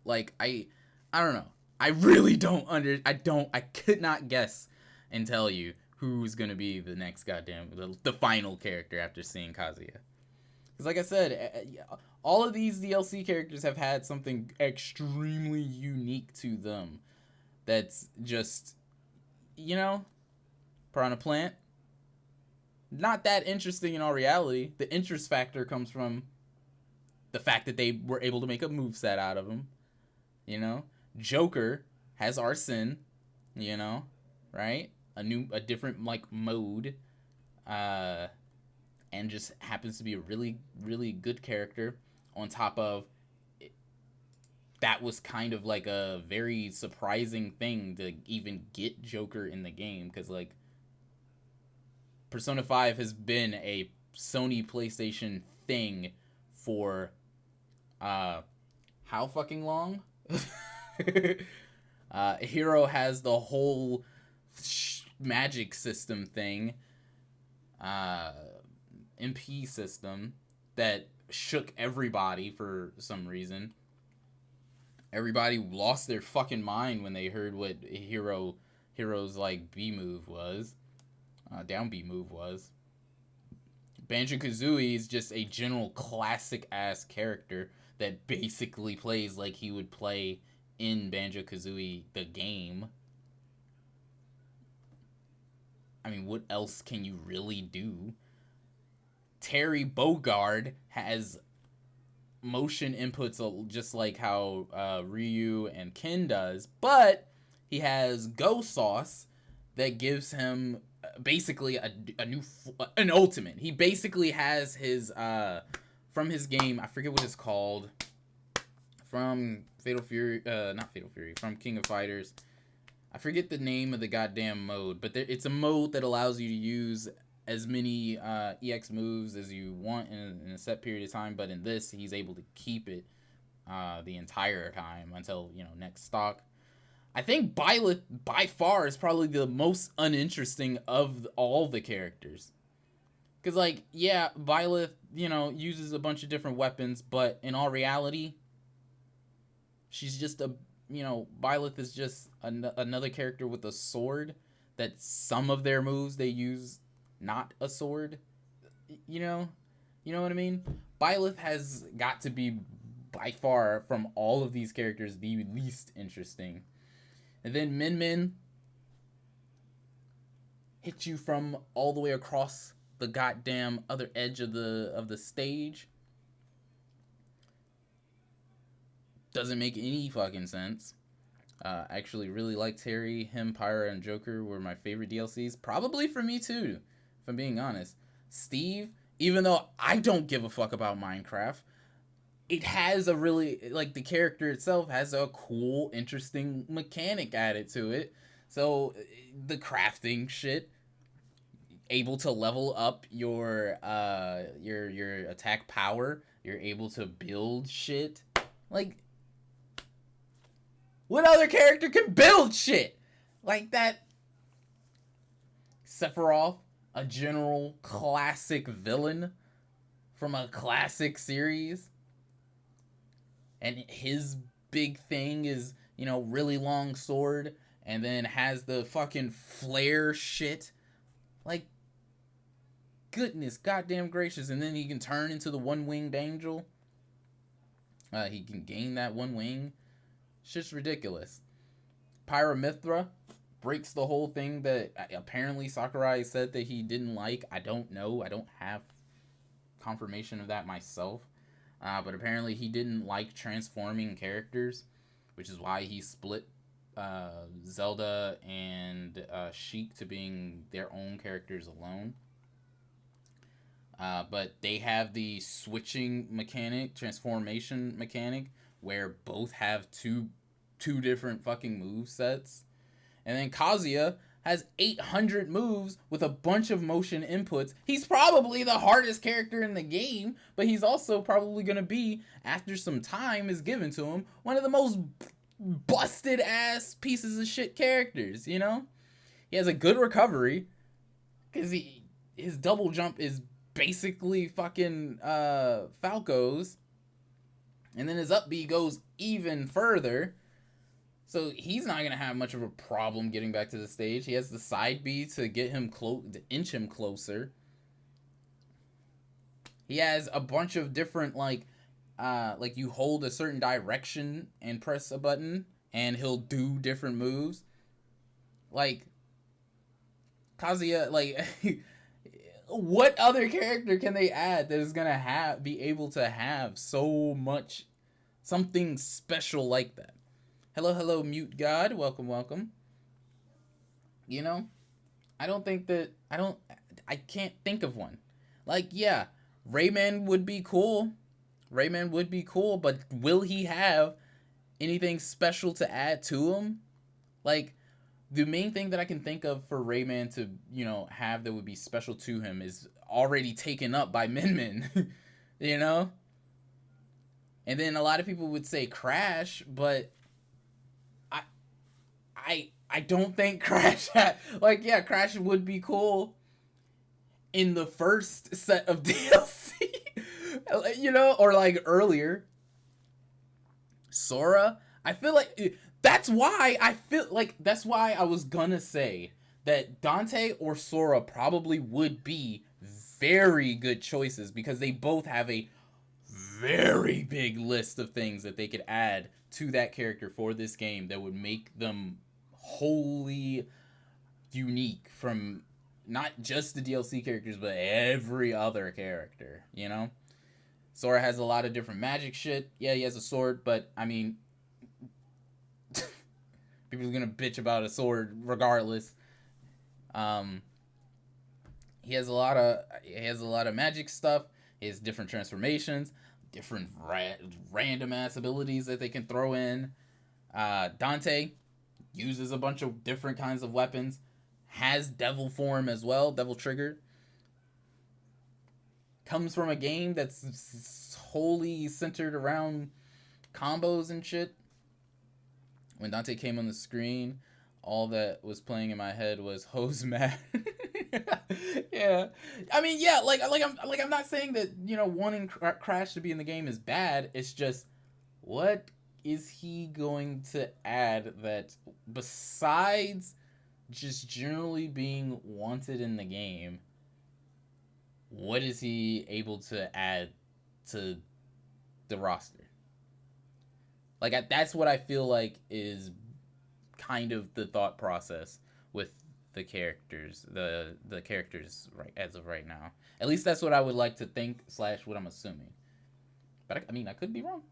Like, I don't know. I really don't I could not guess and tell you who's gonna be the next the final character after seeing Kazuya. Because like I said, all of these DLC characters have had something extremely unique to them. That's just, Piranha Plant, not that interesting in all reality. The interest factor comes from the fact that they were able to make a moveset out of him. Joker has Arsene, right? A different like mode, and just happens to be a really, really good character. On top of that, was kind of like a very surprising thing to even get Joker in the game, because like Persona 5 has been a Sony PlayStation thing for how fucking long? Hero has the whole magic system thing, MP system that shook everybody for some reason. Everybody lost their fucking mind when they heard what Hero's like B move was, down B move was. Banjo-Kazooie is just a general classic ass character that basically plays like he would play in Banjo-Kazooie the game. I mean, what else can you really do? Terry Bogard has motion inputs just like how Ryu and Ken does, but he has Go Sauce that gives him basically an ultimate. He basically has his from his game, I forget what it's called, from Fatal Fury, not Fatal Fury, from King of Fighters. I forget the name of the goddamn mode, but it's a mode that allows you to use as many EX moves as you want in a set period of time, but in this, he's able to keep it the entire time until, next stock. I think Byleth, by far, is probably the most uninteresting of all the characters. Because, like, yeah, Byleth, uses a bunch of different weapons, but in all reality, she's just Byleth is just another character with a sword that some of their moves they use not a sword. You know what I mean? Byleth has got to be, by far, from all of these characters, the least interesting. And then Min Min hit you from all the way across the goddamn other edge of the stage. Doesn't make any fucking sense. Actually really liked Terry, him, Pyra, and Joker were my favorite DLCs. Probably for me too, if I'm being honest. Steve, even though I don't give a fuck about Minecraft, it has a really, like, the character itself has a cool, interesting mechanic added to it. So, the crafting shit, able to level up your attack power, you're able to build shit. Like, what other character can build shit like that? Sephiroth, a general classic villain from a classic series. And his big thing is, really long sword, and then has the fucking flare shit. Like, goodness, goddamn gracious. And then he can turn into the one-winged angel. He can gain that one wing. Shit's ridiculous. Pyramithra breaks the whole thing that apparently Sakurai said that he didn't like. I don't know. I don't have confirmation of that myself. But apparently he didn't like transforming characters, which is why he split Zelda and Sheik to being their own characters alone. But they have the switching mechanic, transformation mechanic, where both have two different fucking move sets. And then Kazuya has 800 moves with a bunch of motion inputs. He's probably the hardest character in the game, but he's also probably going to be, after some time is given to him, one of the most busted ass pieces of shit characters, He has a good recovery, because his double jump is basically fucking Falco's. And then his up B goes even further. So he's not going to have much of a problem getting back to the stage. He has the side B to get him to inch him closer. He has a bunch of different like you hold a certain direction and press a button and he'll do different moves. Like Kazuya, like what other character can they add that is gonna be able to have so much something special like that? Hello, Mute God. Welcome, welcome. You know, I can't think of one. Like, yeah, Rayman would be cool. Rayman would be cool, but will he have anything special to add to him? Like, the main thing that I can think of for Rayman to, have that would be special to him is already taken up by Min Min, you know? And then a lot of people would say Crash, but I don't think Crash Crash would be cool in the first set of DLC, or like earlier. Sora, I feel like that's why I was gonna say that Dante or Sora probably would be very good choices because they both have a very big list of things that they could add to that character for this game that would make them wholly unique from not just the DLC characters but every other character, Sora has a lot of different magic shit. Yeah, he has a sword, but I mean people are gonna bitch about a sword regardless. He has a lot of magic stuff. He has different transformations, different random ass abilities that they can throw in. Dante uses a bunch of different kinds of weapons, has devil form as well, devil trigger. Comes from a game that's wholly centered around combos and shit. When Dante came on the screen, all that was playing in my head was Hose Mad. Yeah, I mean, yeah, I'm not saying that wanting Crash to be in the game is bad. It's just, what is he going to add that besides just generally being wanted in the game? What is he able to add to the roster? Like, that's what I feel like is kind of the thought process with the characters, the characters right as of right now. At least that's what I would like to think / what I'm assuming. But I mean, I could be wrong.